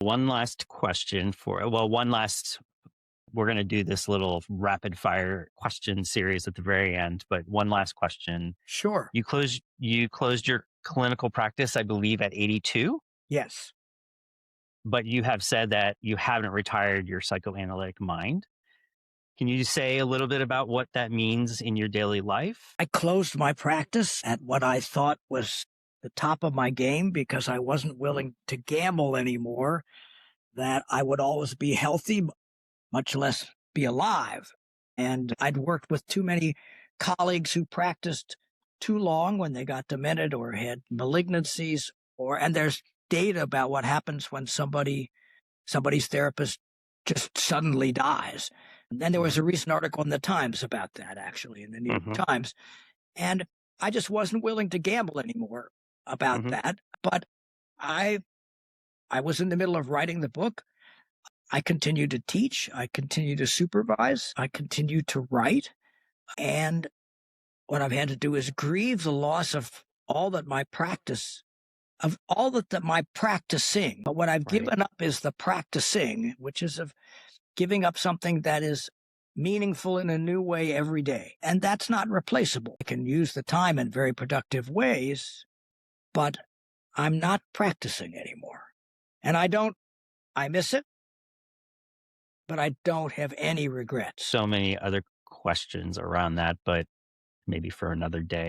One last question we're going to do this little rapid fire question series at the very end, but one last question. Sure. You closed your clinical practice, I believe, at 82, Yes. but you have said that you haven't retired your psychoanalytic mind. Can you say a little bit about what that means in your daily life? I closed my practice at what I thought was the top of my game because I wasn't willing to gamble anymore, that I would always be healthy, much less be alive. And I'd worked with too many colleagues who practiced too long when they got demented or had malignancies, and there's data about what happens when somebody's therapist just suddenly dies. And then there was a recent article in the Times about that, actually, in the New Hmm. York Times. And I just wasn't willing to gamble anymore about Hmm. that. But I I was in the middle of writing the book. I continue to teach. I continue to supervise. I continue to write. And what I've had to do is grieve the loss of all that my practice, of all that my practicing. But what I've Right. given up is the practicing, which is of giving up something that is meaningful in a new way every day. And that's not replaceable. I can use the time in very productive ways, but I'm not practicing anymore. And I miss it, but I don't have any regrets. So many other questions around that, but maybe for another day.